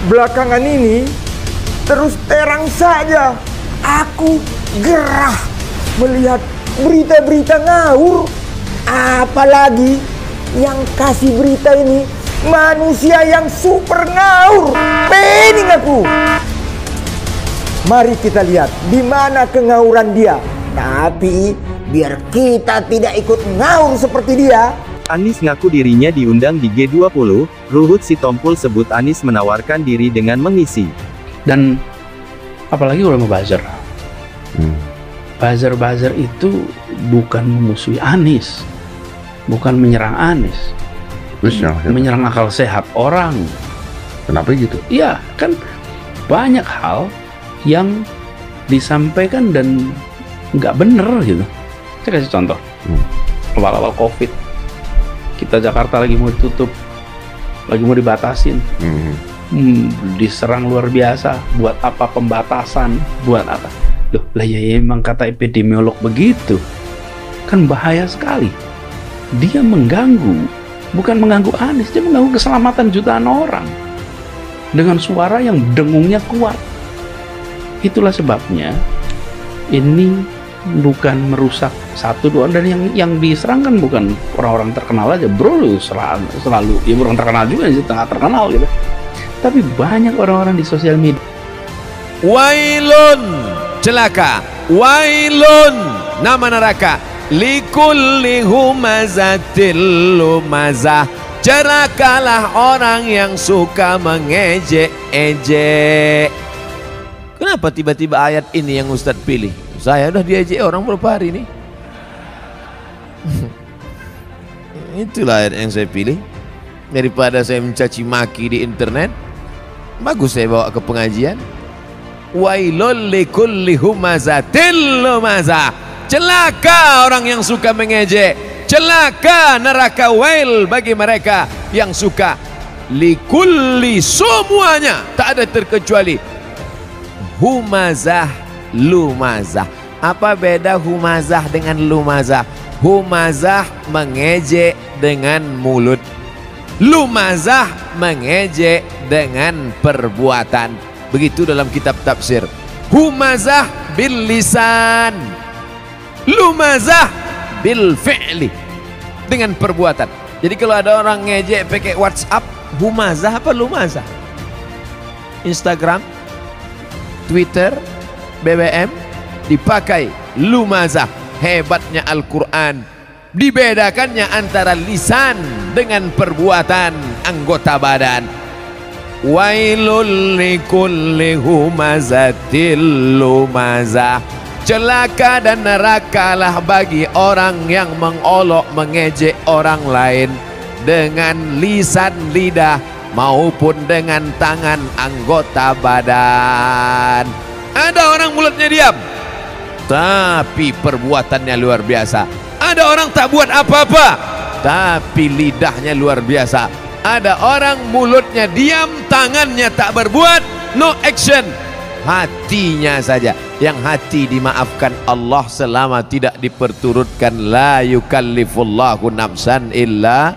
belakangan ini terus terang saja aku gerah melihat berita-berita ngawur. Apalagi yang kasih berita ini manusia yang super ngawur. Pening aku. Mari kita lihat di mana kengawuran dia. Tapi biar kita tidak ikut ngawur seperti dia. Anies ngaku dirinya diundang di G20, Ruhut Sitompul sebut Anies menawarkan diri dengan mengisi. Dan apalagi ulama buzzer. Buzzer itu bukan memusuhi Anies, bukan menyerang Anies. Menyerang akal sehat orang. Kenapa gitu? Iya, kan banyak hal yang disampaikan dan nggak bener gitu. Saya kasih contoh. Awal-awal COVID, kita Jakarta lagi mau ditutup, lagi mau dibatasin, diserang luar biasa. Buat apa pembatasan? Buat apa? Loh, lah ya emang kata epidemiolog begitu. Kan bahaya sekali. Dia mengganggu, bukan mengganggu Anies, dia mengganggu keselamatan jutaan orang dengan suara yang dengungnya kuat. Itulah sebabnya ini bukan merusak satu dua, dan yang diserang kan bukan orang-orang terkenal aja, bro. Selalu ya orang terkenal juga sih, tengah terkenal gitu, tapi banyak orang-orang di sosial media. Wailun, celaka, wailun, nama neraka, likulli humazatil lumazah, celakalah orang yang suka mengejek-ejek. Kenapa tiba-tiba ayat ini yang Ustadz pilih? Saya udah diejek orang berapa hari ini. Itulah ayat yang saya pilih. Daripada saya mencaci maki di internet, bagus saya bawa ke pengajian. Wailul likulli humazatil lumazah, celaka orang yang suka mengejek, celaka neraka wail bagi mereka yang suka. Likulli, semuanya, tak ada terkecuali. Humazah, lumazah. Apa beda humazah dengan lumazah? Humazah mengejek dengan mulut, lumazah mengejek dengan perbuatan. Begitu dalam kitab tafsir. Humazah bil lisan, lumazah bil fi'li, dengan perbuatan. Jadi kalau ada orang ngejek pakai WhatsApp, humazah apa lumazah? Instagram, Twitter, BBM dipakai lumazah. Hebatnya Al-Quran, dibedakannya antara lisan dengan perbuatan anggota badan. Wailul likulli humazatil lumazah, celaka dan nerakalah bagi orang yang mengolok mengejek orang lain dengan lisan lidah maupun dengan tangan anggota badan. Ada orang mulutnya diam, tapi perbuatannya luar biasa. Ada orang tak buat apa-apa, tapi lidahnya luar biasa. Ada orang mulutnya diam, tangannya tak berbuat, no action, hatinya saja. Yang hati dimaafkan Allah selama tidak diperturutkan. La yukallifullahu nafsan illa.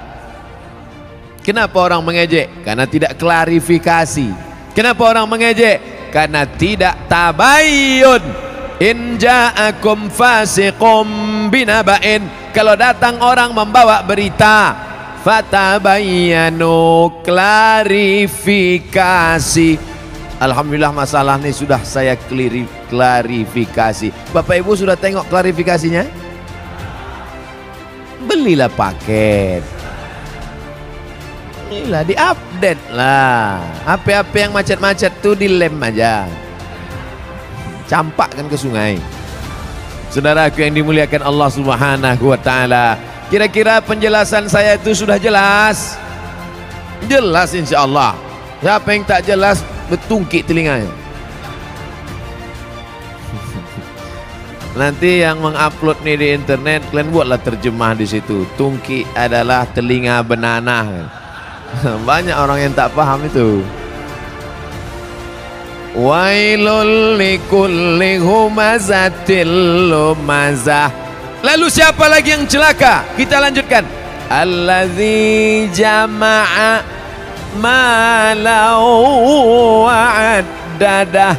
Kenapa orang mengejek? Karena tidak klarifikasi. Kenapa orang mengejek? Karena tidak tabayyun. In ja'akum fasiqum binaba'in, kalau datang orang membawa berita, fatabayyanu, klarifikasi. Alhamdulillah masalah ini sudah saya klarifikasi. Bapak Ibu sudah tengok klarifikasinya? Belilah paket, inilah diupdate lah. HP-HP yang macet-macet tuh dilem aja, campakkan ke sungai. Saudaraku yang dimuliakan Allah Subhanahu wa taala, kira-kira penjelasan saya itu sudah jelas? Jelas insyaallah. Siapa yang tak jelas betungkik telinganya. Nanti yang mengupload nih di internet, kalian buatlah terjemah di situ. Tungki adalah telinga benanah. Banyak orang yang tak paham itu. Wailul likulli humazatil lumazah. Lalu siapa lagi yang celaka? Kita lanjutkan. Allazi jama'a malau dadah.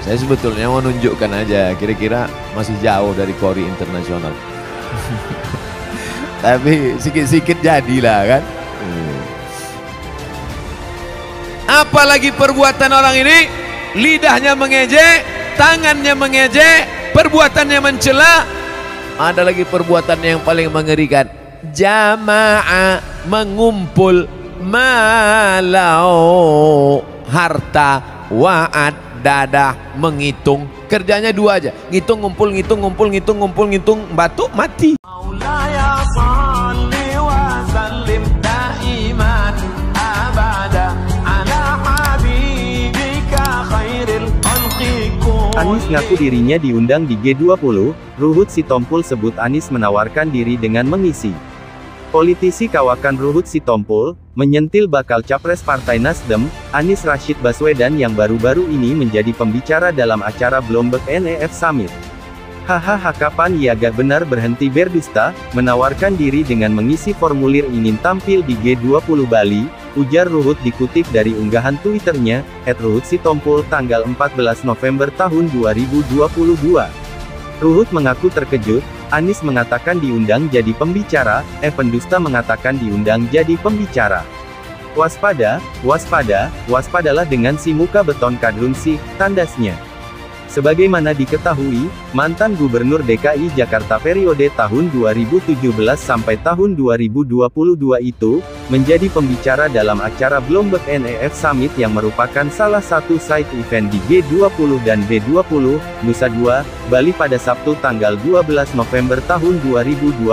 Saya sebetulnya mau nunjukkan aja, kira-kira masih jauh dari Kori internasional. Tapi sikit-sikit jadilah kan. Apalagi perbuatan orang ini, lidahnya mengejek, tangannya mengejek, perbuatannya mencela. Ada lagi perbuatan yang paling mengerikan, jamaah, mengumpul, malau, harta, wa'ad, dadah, menghitung. Kerjanya dua aja, ngitung, ngumpul, ngitung, ngumpul, ngitung, ngumpul, ngitung, batuk, mati. Anies ngaku dirinya diundang di G20, Ruhut Sitompul sebut Anies menawarkan diri dengan mengisi. Politisi kawakan Ruhut Sitompul, menyentil bakal capres Partai Nasdem, Anies Rashid Baswedan yang baru-baru ini menjadi pembicara dalam acara Bloomberg NEF Summit. Hahaha, kapan ia gak benar berhenti berdusta, menawarkan diri dengan mengisi formulir ingin tampil di G20 Bali, ujar Ruhut dikutip dari unggahan Twitternya, @RuhutSitompul tanggal 14 November tahun 2022. Ruhut mengaku terkejut, Anies mengatakan diundang jadi pembicara, pendusta mengatakan diundang jadi pembicara. Waspada, waspada, waspadalah dengan si muka beton kadrun sih, tandasnya. Sebagaimana diketahui, mantan Gubernur DKI Jakarta periode tahun 2017 sampai tahun 2022 itu, menjadi pembicara dalam acara Bloomberg NEF Summit yang merupakan salah satu side event di G20 dan B20, Nusa Dua, Bali pada Sabtu tanggal 12 November tahun 2022.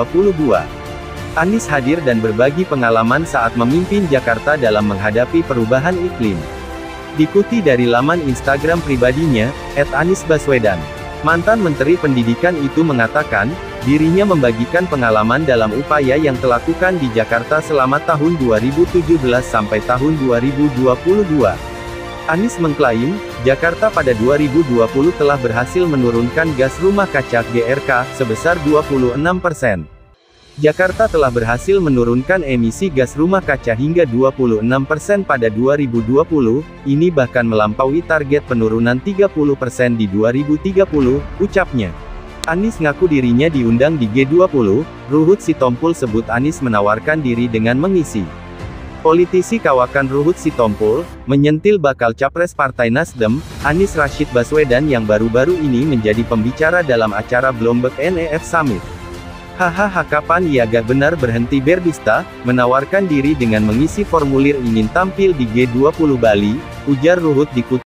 Anies hadir dan berbagi pengalaman saat memimpin Jakarta dalam menghadapi perubahan iklim. Diikuti dari laman Instagram pribadinya, @AniesBaswedan. Mantan Menteri Pendidikan itu mengatakan, dirinya membagikan pengalaman dalam upaya yang dilakukan di Jakarta selama tahun 2017 sampai tahun 2022. Anies mengklaim, Jakarta pada 2020 telah berhasil menurunkan gas rumah kaca (GRK) sebesar 26%. Jakarta telah berhasil menurunkan emisi gas rumah kaca hingga 26% pada 2020, ini bahkan melampaui target penurunan 30% di 2030, ucapnya. Anies ngaku dirinya diundang di G20, Ruhut Sitompul sebut Anies menawarkan diri dengan mengisi. Politisi kawakan Ruhut Sitompul, menyentil bakal capres Partai Nasdem, Anies Rashid Baswedan yang baru-baru ini menjadi pembicara dalam acara Bloomberg NEF Summit. Hahaha, kapan ia gak benar berhenti berdusta, menawarkan diri dengan mengisi formulir ingin tampil di G20 Bali, ujar Ruhut dikutip